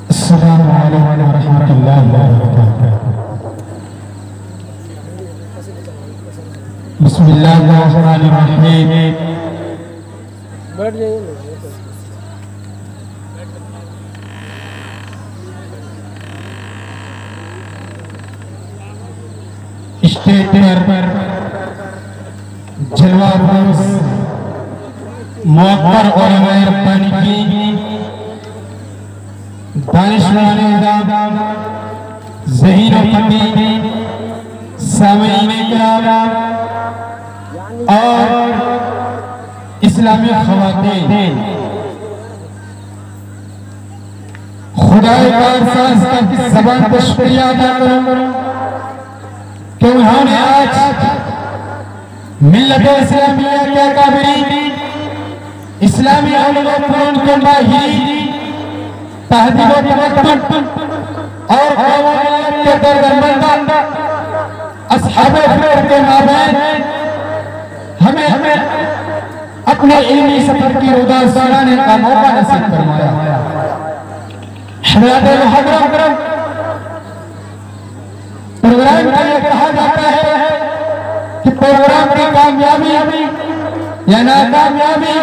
अस्सलामु अलैकुम वरहमतुल्लाहि वबरकातुहू। बिस्मिल्लाहिर्रहमानिर्रहीम। बैठ जाइए। स्टेज पर जलवा मुअक्कर उलमाए रब्बानी की दानिशवान ज़हीन व फ़क़ीह सामीईन किराम और इस्लामी ख़वातीन, खुदाए कारसाज़ की ज़बान पर शुक्रिया अदा करूं कि उन्होंने आज मिल्लत इस्लामिया के अकाबरी इस्लामी उलमा फ़नून के माहिरीन, तहज़ीब व तमद्दुन और क़वानीन के दरमियान अस्हाबे फ़िक्र के माबैन हमें अपने इल्मी सफर की रुदा सुनाने का मौका नसीब फरमाया। हज़रात मुहर्रम प्रोग्राम का ये कहा जाता है कि प्रोग्राम की कामयाबी या नाकामयाबी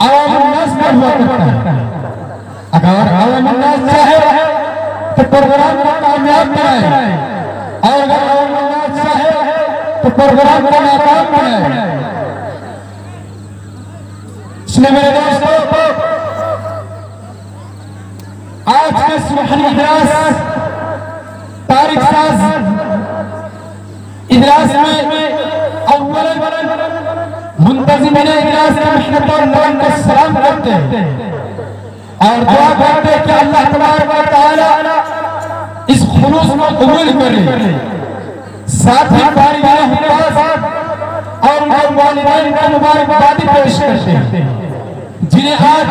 अवाम उन्नास पर हुआ करता है। अगर अवाम उन्नास चाहे तो प्रोग्राम को कामयाब बनाए और अगर अवाम उन्नास चाहे तो प्रोग्राम को नाकाम बनाए। इसलिए मेरे दोस्तों, आज के सुबह इजलास तारीख साज इजलास में अव्वलन मुंतज़िमीन इजलास की मेहनत और लगन को सलाम करते हैं और दुआ करते हैं कि अल्लाह तबारक व तआला इस खुलूस को कबूल करे। साथ ही फारिगान हुफ़ाज़ और उनके वालिदैन को मुबारकबादी पेश करते हैं जिन्हें आज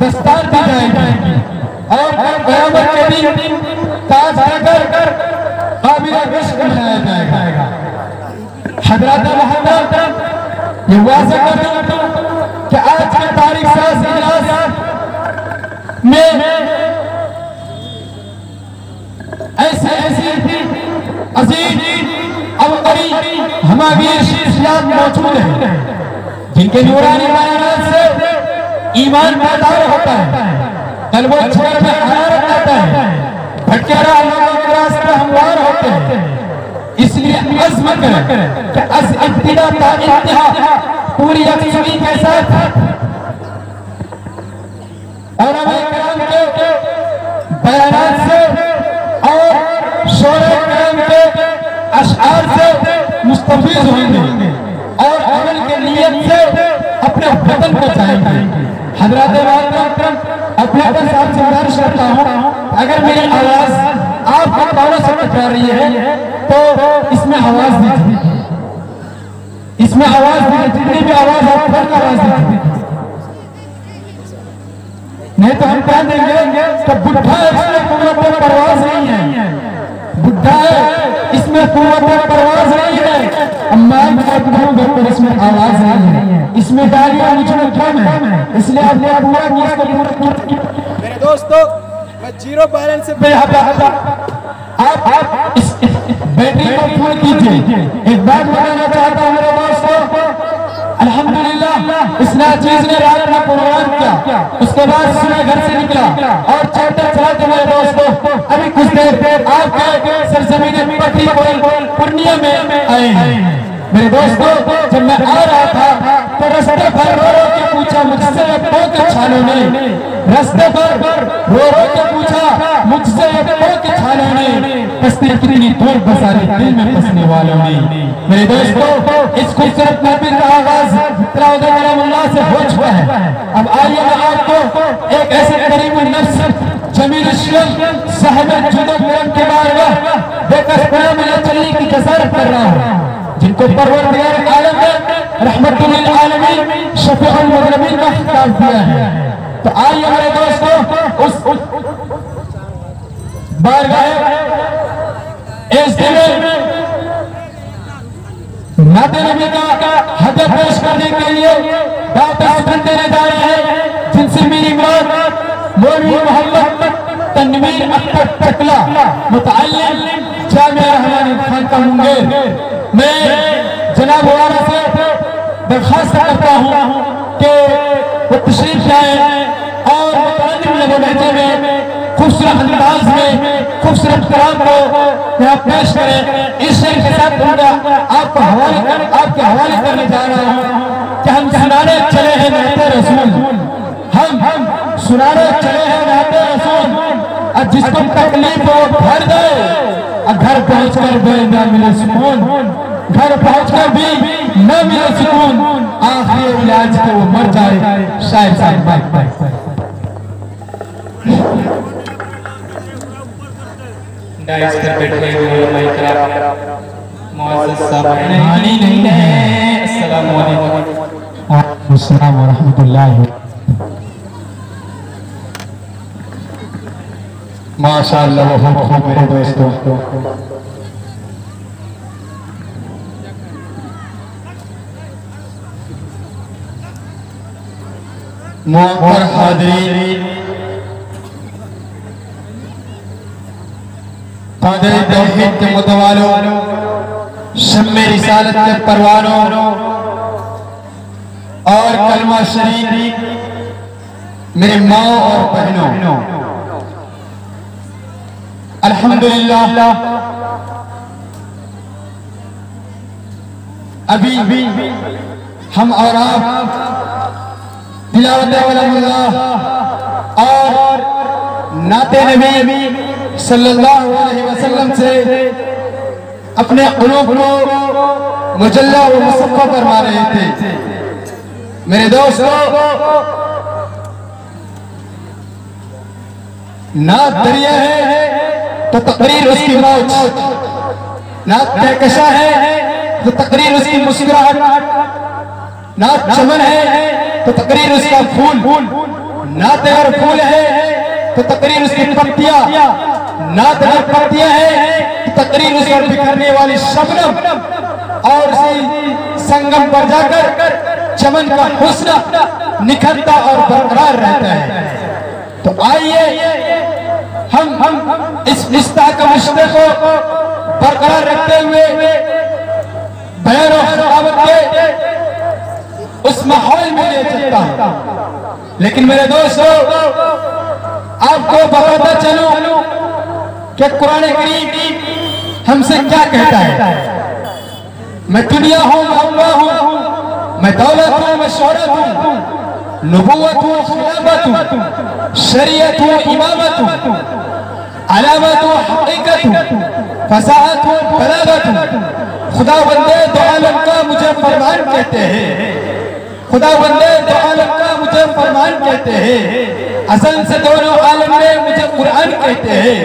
दस्तार दी जाएगी और क़यामत के दिन ताज लगाकर काबिल इश्क बनाया जाएगा। हज़रात मुहर्रम ये वाज़ेह कर दूं कि आज के तारीख साज़ इजलास में ऐसे अज़ीज़ अवक़री हमावीर शख्सियात मौजूद हैं जिनके नूरानी बयानात से ईमान पैदार होता है, क़ल्ब व जिगर में हरारत आता है, भटके राह के रास्ते हमवार होते हैं। इसलिए अज़्म करें कि अज़ इब्तिदा ता इंतहा पूरी यकीनी के साथ उलमाए किराम के बयानात से और शोरे किराम के अशआर से मुस्तफ़ीज़ होंगे और अमल के नियत से अपने वतन को जाएंगे। हज़रात मुहर्रम अपने साथ से गुजारिश करता हूँ, अगर मेरी आवाज़ आपको कानों से टकरा रही है तो इसमें आवाज़ दीजिए, इसमें आवाज़ दीजिए, जितनी भी आवाज़ आप फर्क आवाज़ दीजिए, नहीं तो हम कह देंगे कि बुढ़ा है इसमें कुव्वत परवाज़ नहीं है, बुढ़ा है इसमें कुव्वत परवाज़ नहीं है। अम्मा बिल्कुल इसमें आवाज़ नहीं है, इसमें गालियाँ मुझमें कम है, इसलिए आपने पूरा मेरे दोस्तों, मैं जीरो बैलेंस से आप इस बैटरी को फुल कीजिए। एक बात बताना चाहता हूँ मेरे दोस्तों, अल्हम्दुलिल्लाह इस नाचीज़ ने रात में प्रोग्राम किया, उसके बाद सुबह घर से निकला और चलते चलाते मेरे दोस्तों अभी कुछ देर आपके सरजमीन पटरी पूर्णिया में आए हैं। मेरे दोस्तों, जब मैं आ रहा था तो रास्ते पर रो रो के पूछा मुझसे के छालों ने, रास्ते पर रो रो के पूछा मुझसे के छालों ने, बस्ती कितनी दूर बसा दी दिल में बसने वालों ने। मेरे दोस्तों, इस खूबसूरत महफिल का आगाज अल्लाह से हो चुका है। अब आइए मैं आपको एक ऐसे करीम नफ्स जमील साहिब जुदब के बारगाह देकर में चलने की जसारत कर रहा हूँ, जिनको परवरदिगार आलम ने रहमतुल लिल आलमीन शफीउल मुज़निबीन का खिताब दिया है। तो आइए मेरे दोस्तों उस बारगाह नाते नबी का हदे पेश करने के लिए बात सुन देने जा रहे हैं, जिनसे मेरी मुराद मौलवी मोहम्मद तनवीर अख्तर टकला मुतअल्लिम जामिया रहमानी खानका मुंगेर। मैं जनाब वाला से दरख्वास्त करता हूँ कि वो तशरीफ लाए और मुतअल्लिम लबो लहजे में खूबसूरत अंदाज में खूबसूरत कलाम को यहाँ पेश करें। इस शेर के साथ आपके हवाले करने जा रहा हूँ कि हम सुनाने चले हैं नाते रसूल, हम सुनाने चले हैं नाते रसूल, और जिसको तकलीफ हो घर दे और घर पहुँचकर भी न मिले सुकून, घर पहुँचकर भी न मिले सुकून, आखिरी इलाज के वो मर जाए। शायर साहब डाइस पर बैठे हुए मुअज़्ज़ज़ साहब नहीं है। अस्सलामु अलैकुम व रहमतुल्लाहि। माशाअल्लाह बहुत मेरे दोस्तों, मुअज़्ज़र हाज़रीन, क़ादिर तौहीद के मुतवालों, शम्मे रिसालत के परवानों और कलमा शरीफ मेरे माँ और बहनों, अल्हम्दुलिल्लाह अभी हम और आप तिलावत कलामुल्लाह और नाते नबी सल्लल्लाहु अलैहि वसल्लम से अपने क़ुलूब को मुजल्ला व मुसफ़्फ़ा फरमा रहे थे। मेरे दोस्तों, नात दरिया है तो तकरीर उसकी मौज, नात कहकशा है तो तकरीर उसकी मुस्कुराहट, नात चमन है तो तकरीर उसका फूल, नात अगर फूल है तो तकरीर उसकी पत्तियां, नात अगर पत्तियां है तो तकरीर उस पर बिखरने वाली शबनम, और उसी संगम पर जाकर चमन का हुस्न निखरता और बरकरार रहता है। तो आइए हम इस रिश्ता का रिश्ते को बरकरार रखते हुए बयान और खिताबत के उस माहौल में ले चलता हूं। लेकिन मेरे दोस्तों, आपको बताता चलूं कि कुरान करीम हमसे क्या कहता है। मैं दुनिया हूं, मैं अल्लाह हूं, मैं दौलत हूं, मैं शोहरत हूं, नबूवत हूं, खिलाफत हूं, शरीयत हूं, इमामत हूं, अलामत हूं, हकीकत हूं, फसाहत हूं, बलागत हूं। खुदा बंदे दो आलम का मुझे फरमान कहते हैं, खुदा बंदे दो आलम का मुझे फरमान कहते हैं, असल से दोनों आलम में मुझे कुरान कहते हैं।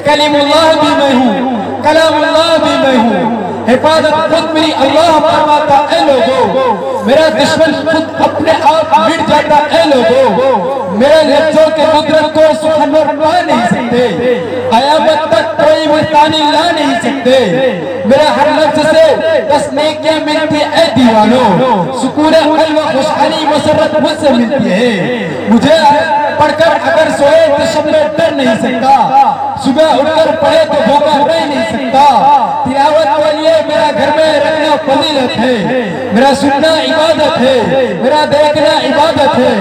कलीमुल्लाह भी मैं हूँ, कलामुल्लाह भी मैं हूँ, हिफाजत खुद मेरी अल्लाह फरमाता है लोगों, मेरा दुश्मन खुद अपने आप मिट जाता है लोगों, मेरे लफ्जों के कुदरत को सुखनवर पा नहीं सकते, कयामत तक कोई मुस्तानी ला नहीं सकते। मेरे हर लफ्ज से तस्नीकियां मिलती है दीवानों, सुकून क़ल्ब खुशहाली मसरत मुझसे मिलती है। मुझे पढ़कर अगर सोए तो शब में डर नहीं सकता, सुबह उठकर पढ़े तो भूखा रह नहीं सकता। तिलावत के लिए मेरा घर में रखना फजीलत है, मेरा सुनना इबादत है, मेरा देखना इबादत है।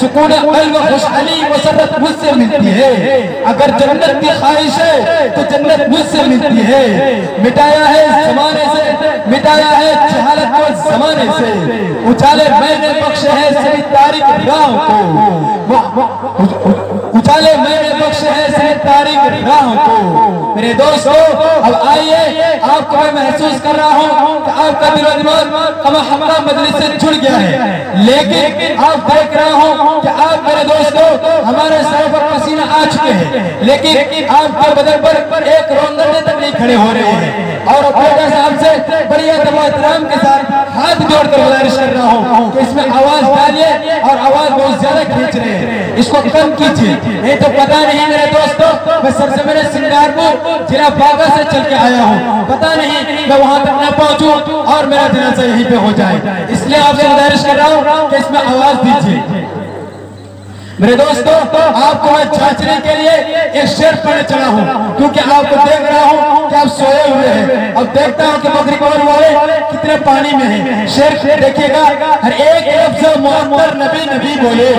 सुकून क़ल्ब खुशहाली मसरत मुझसे मिलती है। अगर जन्नत की ख्वाहिश है तो जन्नत मुझसे मिलती है। मिटाया है जमाने से, मिटाया है जहालत को जमाने से, उजाले मैंने बख्शे है सभी तारीख राहों को, उजाले मैंने बख्शे है सभी तारीख राहों को। मेरे दोस्तों, अब आइए, आपको मैं महसूस कर रहा हूँ कि आपका दिल दिमाग हमारा मजलिस से जुड़ गया है, लेकिन आप देख रहा हूँ कि आप मेरे दोस्तों हमारे सर पर पसीना आ चुके हैं, लेकिन आपके बदन पर एक रोंगटे तक नहीं खड़े हो रहे हैं। और ऑपरेटर साहब से बड़ी एहतराम के साथ हाथ जोड़कर गुजारिश कर रहा हूँ कि इसमें आवाज डालिए, और आवाज बहुत ज्यादा खींच रहे हैं। इसको कम कीजिए, नहीं तो पता नहीं मेरे दोस्तों मैं सरजमीन सिंगारपुर जिला बागा से चल के आया हूँ, पता नहीं मैं वहां तक न पहुंचूं और मेरा जनाजा यहीं पे हो जाए। इसलिए आपसे गुजारिश कर रहा हूँ कि इसमें आवाज दीजिए। मेरे दोस्तों आपको मैं जांचने के लिए एक शेर पढ़ने चला हूँ, क्योंकि आपको देख रहा हूँ कि आप सोए हुए हैं। अब देखता हूँ कि बकरी कौन वाले कितने पानी में हैं। शेर देखिएगा, हर एक लफ्ज़ मुअत्तर नबी नबी बोले।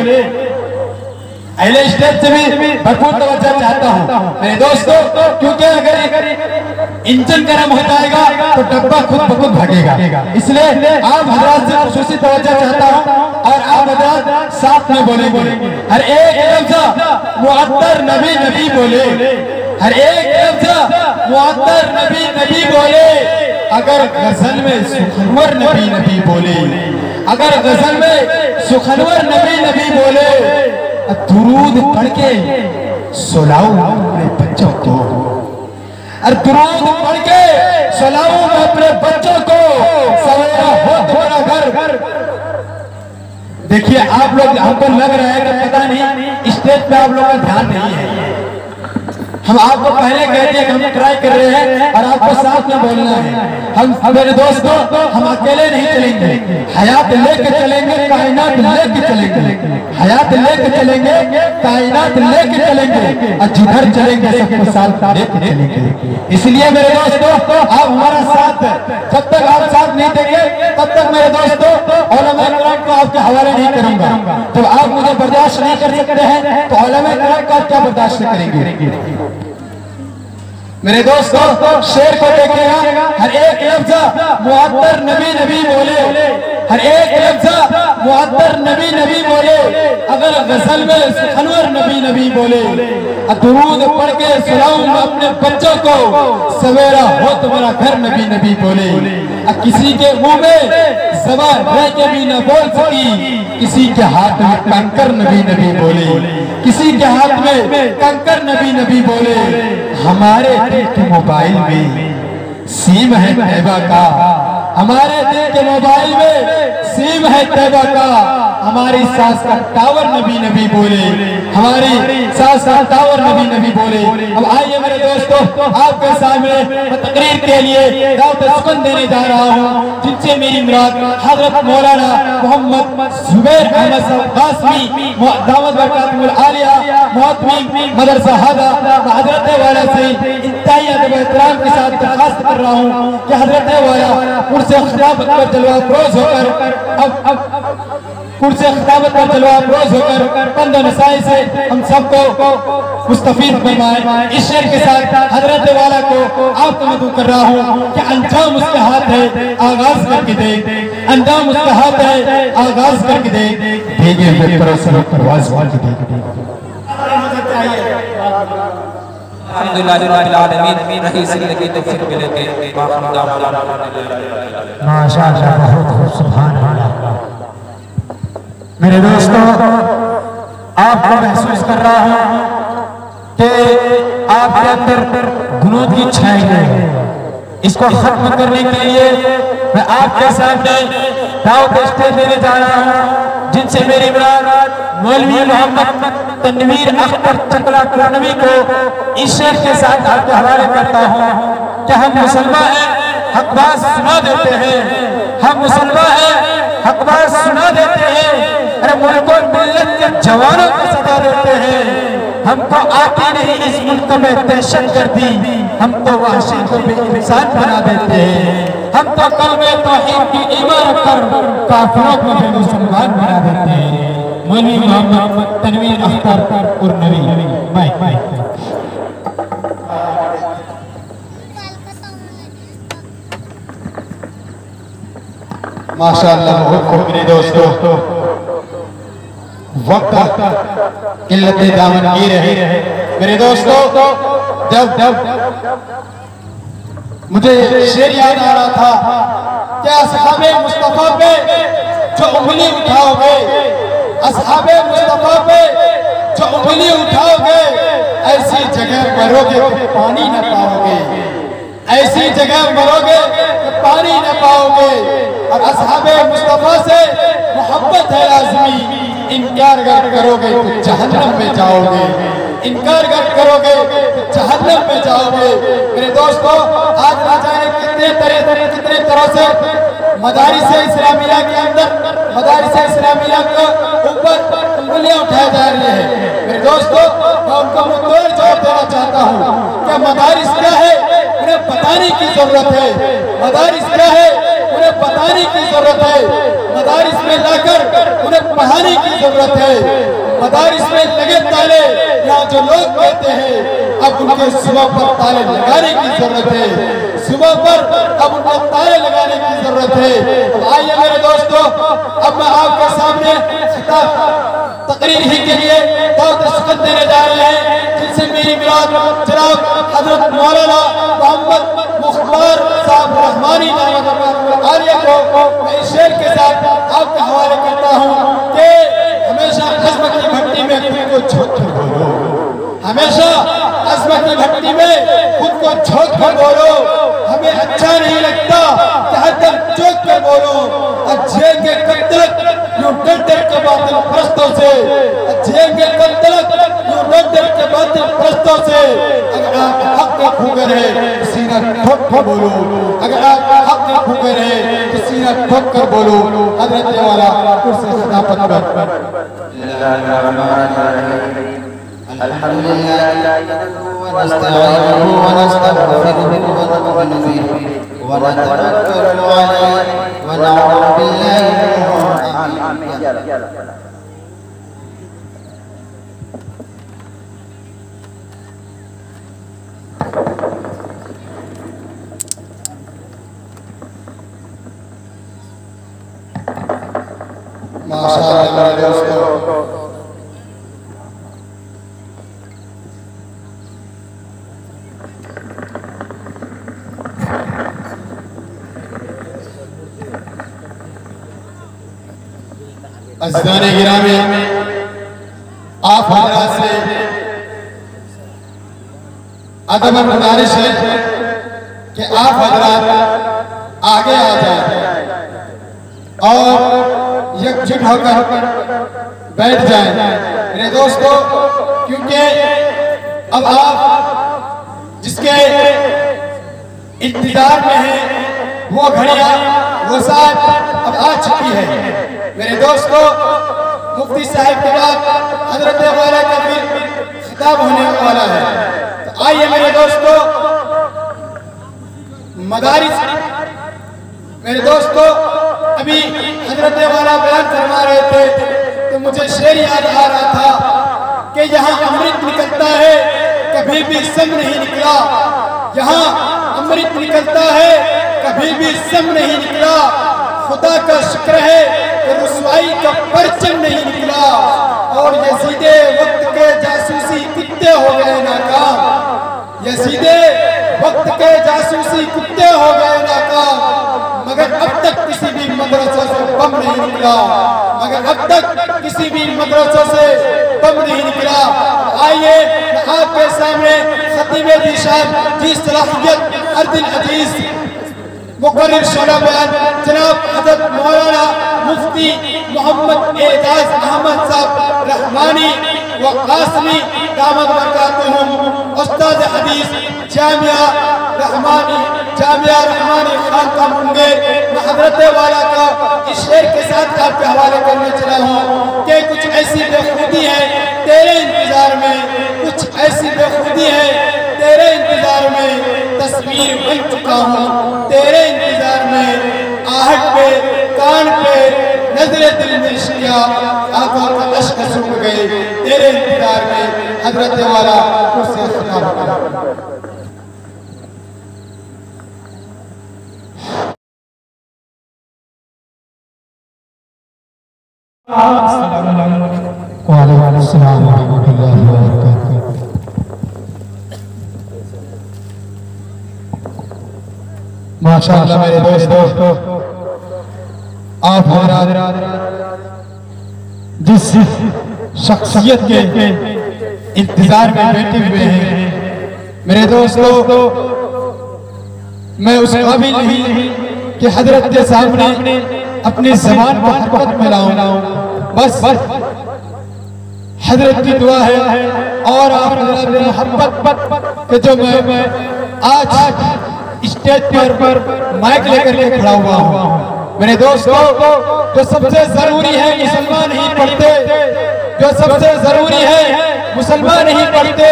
अहले स्टेज से भी भरपूर तवज्जो चाहता हूँ मेरे दोस्तों, क्योंकि अगर इंजन गर्म हो जाएगा तो डब्बा खुद ब खुद भागेगा। इसलिए आप हजरात से खुसूसी तवज्जो चाहता हूँ और आप हजरात साथ में बोलेंगे। हर एक लफ्ज़ मुअत्तर नबी नबी बोले, हर एक लफ्ज़ मुअत्तर नबी नबी बोले। अगर गजल में सुखनवर नबी नबी बोले, अगर गजल में सुखनवर नबी नबी बोले, दुरूद पढ़ के सुलाऊं अपने बच्चों को, और दुरूद पढ़ के सुलाऊं अपने बच्चों को, सवेरा हो तुम्हारा घर। देखिए आप लोग, हमको लग रहा है कि पता नहीं स्टेज पे आप लोगों का ध्यान नहीं है। हम आपको पहले कहते हैं कि हम ट्राई कर रहे हैं और आपको साथ में बोलना है। हम मेरे दोस्तों हम अकेले नहीं चलेंगे, हयात लेके चलेंगे, कायनात लेके चलेंगे, हयात लेके चलेंगे, कायनात लेके चलेंगे, और जिधर चलेंगे सबको साथ लेके चलेंगे। इसलिए मेरे दोस्तों आप हमारा साथ, जब तक आप साथ नहीं देंगे तब तक मेरे दोस्तों उलमा किराम को आपके हवाले नहीं करूंगा। जब आप मुझे बर्दाश्त नहीं कर सकते हैं तो उलमा किराम का क्या बर्दाश्त करेंगे। मेरे दोस्तों शेर को देखिएगा, हर एक लफ्ज़ मुअत्तर नबी नबी बोले, हर एक लफ्ज़ मुअत्तर नबी नबी बोले। अगर गजल में सुखनवर नबी नबी बोले, दुरूद पढ़ के सुलाऊं अपने बच्चों को, सवेरा हो तुम्हारा घर नबी नबी बोले। किसी के मुंह में ज़बान रह के भी न बोल सकी, किसी के हाथ में कंकर नबी नबी बोले, किसी के हाथ में कंकर नबी नबी बोले। हमारे दिल के मोबाइल में सिम है तैबा का, हमारे दिल के मोबाइल में सिम है तैबा का। हमारी सांस का टावर नबी नबी बोले, हमारी सांस का टावर नबी नबी बोले। अब आइए मेरे दोस्तों आपके सामने मैं तकरीर के लिए दावत सुकन देने जा रहा हूँ, जिनसे मेरी मुराद हजरत मौलाना मोहम्मद जुबैर अहमद कासमी दावत बरकातुल आलिया मुअत्तमिम मदरसा हादा हजरत वाला से इंतहाई अदब एहतराम के साथ दरखास्त कर रहा हूँ कि हजरत वाला कुर्सी खिताबत पर जलवा अफरोज होकर अब कुर्सी खिताबत पर जलवा अफरोज होकर पंद नसाई से हम सबको मुस्तफीद फरमाए। इस शेर के साथ हजरत वाला को आपको मदू कर रहा हूँ कि अंजाम उसके हाथ है आगाज करके दे, अंजाम उसके हाथ है आगाज करके दे, भेजे हुए परसरों परवाज़ करके दे। माशाअल्लाह, बहुत खूब, सुभान अल्लाह। मेरे दोस्तों आपको महसूस कर रहा हूं कि आपके अंदर गुनूद की छाई है। इसको खत्म करने के लिए मैं आपके सामने दावत स्टेज देने जा रहा हूं, जिनसे मेरी मुराद मौलवी मोहम्मद तनवीर अख्तर चकला कुरनवी को इस शेर के साथ आपके हवाले करता हूं कि हम मुसलमान हैं, हक बात सुना देते हैं, हम मुसलमान हैं, हक बात सुना देते हैं। अरे मुल्क और मिल्लत के जवानों को सदा देते हैं। हमको आती नहीं इस मुल्क में दहशत गर्दी, हम तो वाशी को भी इंसान बना देते हैं। हम तो कलमे तौहीद की ईमान कर काफिरों को भी मुसलमान बना देते हैं। मौलवी मोहम्मद तनवीर अख्तर कुरनवी माइक। माशाअल्लाह, बहुत खूब मेरे दोस्तों। वक्त किल्लत दामन की रहे मेरे दोस्तों। जब मुझे शेर याद आ रहा था कि असहाबे मुस्तफा पे जो उंगली उठाओगे, असहाबे मुस्तफा पे जो उंगली उठाओगे, ऐसी जगह मरोगे कि पानी न पाओगे, ऐसी जगह मरोगे कि पानी न पाओगे। और असहाबे मुस्तफा से मोहब्बत है लाज़मी, इनकार अगर करोगे तो जहन्नम में जाओगे, इनकार अगर करोगे तो जहन्नम में जाओगे। मेरे दोस्तों, आज ना जाने कितने तरह से मदारिस इस्लामिया के अंदर, मदारिस इस्लामिया के ऊपर उंगलियां उठाई जा रही है। मेरे दोस्तों, मैं उनको मुद्दों जवाब देना चाहता हूँ कि मदारिस क्या है उन्हें बताने की जरूरत है। मदारिस क्या है उन्हें बताने की जरूरत है। मदारिस में लाकर उन्हें पढ़ाने की जरूरत है। मदारिस में लगे ताले, यहाँ जो लोग कहते हैं अब उनके सुबह पर ताले लगाने की जरूरत है। सुबह पर अब उनको ताले लगाने की जरूरत है। आइए मेरे दोस्तों, अब मैं आपके सामने तकरीर ही के लिए दस्तखत देने जा रहे हैं, जिनसे मेरी मिलाद जनाब हजरत मौलाना मोहम्मद मुख्तार साहब रहमानी आलिया को मैं इस शेर के साथ आपके हवाले करता हूँ कि हमेशा अज़्म की भट्टी में खुद को झोंक कर बोलो, हमेशा अज़्म की भट्टी में खुद को झोंक कर बोलो। हमें अच्छा नहीं लगता कि चौक कर बोलो, झेंगे कब तक यूं डर के बातिल परस्तों से, झेंगे कब तक यूं डर के बातिल परस्तों से। अगर आप हक के खूगर है तो सीना ठोक कर बोलो, अगर आप हक के खूगर है तो सीना ठोक कर बोलो। हजरत वाला कुर्सी खिलाफत पर अल्हम्दुलिल्लाह वनस्तईनुहु वनस्तगफिरुहु वनतवक्कलु अलैहि वनऊज़ु बिल्लाहि मिन शर्रिही। माशाअल्लाह दोस्तों, अज़ीज़ाने गिरामी, आप हज़रात से अदब और गुज़ारिश है कि आप हज़रात आगे आ जाएं और एकजुट होकर बैठ जाएं मेरे दोस्तों, क्योंकि अब आप जिसके इंतजार में हैं वो घड़ियां, वो साथ अब आ चुकी है। मेरे दोस्तों, मुफ्ती साहब के बाद हजरत वाला का फिर खिताब होने वाला है। तो आइए मेरे दोस्तों, मदारिस, मेरे दोस्तों अभी हजरत वाला बयान फरमा रहे थे तो मुझे शेर याद आ रहा था कि यहाँ अमृत निकलता है कभी भी सम नहीं निकला, यहाँ अमृत निकलता है कभी भी सम नहीं निकला। खुदा का शुक्र है कि रुसवाई का परचम नहीं निकला और यजीदे वक्त के जासूसी कुत्ते हो गए नाकाम, यजीदे वक्त के जासूसी कुत्ते हो गए नाकाम। मगर अब तक किसी भी मदरसे से बम नहीं निकला, मगर अब तक किसी भी मदरसे से बम नहीं निकला। आइए आपके सामने खतीब दिशात की सलाहियत अर्दिल अजीज मुकर्रिर शोला बयान जनाब हज़रत मौलाना मुफ्ती मोहम्मद एजाज अहमद साहब रहमानी व कासमी दामद बरकातुहुम उस्ताद हदीस जामिया रहमानी खान का मुंगेर। मैं हजरत वाला का इस शेर के साथ आपके हवाले करने चला हूँ कि कुछ ऐसी बेखुदी है तेरे इंतजार में, कुछ ऐसी बेखुदी है तेरे इंतजार में, तस्वीर बन चुका हूँ तेरे इंतजार में। आहट पे, कान पे, नजरे दिल में शिया, आंखों का अश्क सूख गए तेरे इंतजार में। हजरत वाला कुर्सी खिताब माशाअल्लाह मेरे दोस्तों, आप जिस शख्सियत के इंतजार में बैठे हुए हैं मेरे दोस्तों, मैं उस काबिल नहीं कि हजरत के सामने अपनी ज़बान को हरकत में लाऊं। बस हजरत की दुआ है और आप हजरत की मोहब्बत के जो मैं आज स्टेज पर माइक लेकर के खड़ा हुआ हूँ। मेरे दोस्तों, जो सबसे जरूरी है मुसलमान नहीं पढ़ते, जो सबसे जरूरी है मुसलमान नहीं पढ़ते,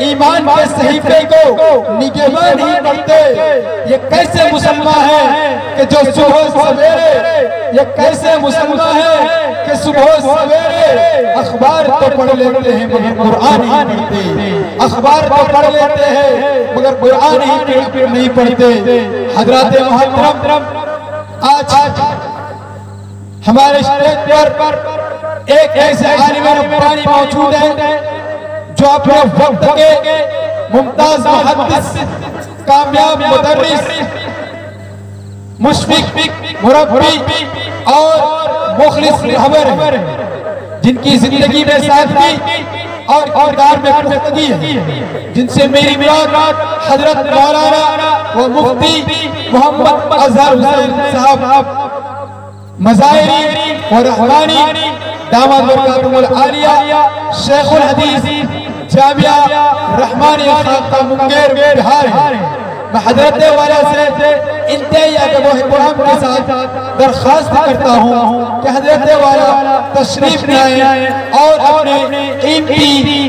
ईमान के सहीफे को निगहबान नहीं पढ़ते। ये कैसे मुसलमान है कि जो सुबह सवेरे, ये कैसे मुसलमान है कि सुबह सवेरे अखबार तो पढ़ लेते हैं मगर कुरान नहीं पढ़ते, अखबार तो पढ़ लेते हैं मगर कुरान नहीं पढ़ते। हजरत मोहतरम, आज हमारे स्टेज पर एक ऐसे आलिम रब्बानी मौजूद है जो अपने वक्त के मुमताज मुहद्दिस, कामयाब मुदर्रिस, मुशफिक, मुरब्बी और मुखलिस रहबर है, जिनकी जिंदगी में सादगी और किरदार में पुख्तगी है, जिनसे मेरी मुराद हजरत मौलाना व मुफ्ती मोहम्मद अजहर हुसैन साहब मज़ाहिरी और रहमानी दामाद बरकातुहुल आलिया शेखुल हदीस जामिया रहमानिया खाका मुंगेर बिहार है। मैं हजरत वाला से इंतहाई अदब व इहतराम के साथ दरख्वास्त करता हूँ कि हजरत वाला तशरीफ लाएं और अपने कीमती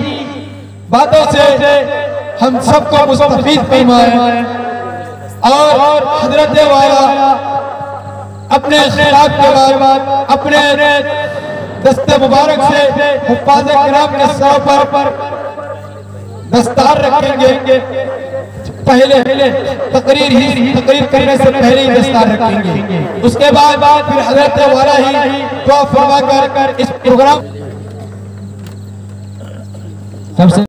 बातों से हम सबको मुस्तफीद फरमाएं और हजरत वाला अपने खिताब के बाद अपने दस्ते मुबारक से हुफ्फाज़ किराम के सर पर दस्तार रखेंगे। पहले तकरीर करने से पहले ही दस्तार रखेंगे, उसके बाद फिर हजरत वाला ही दुआ फरमा कर इस प्रोग्राम सबसे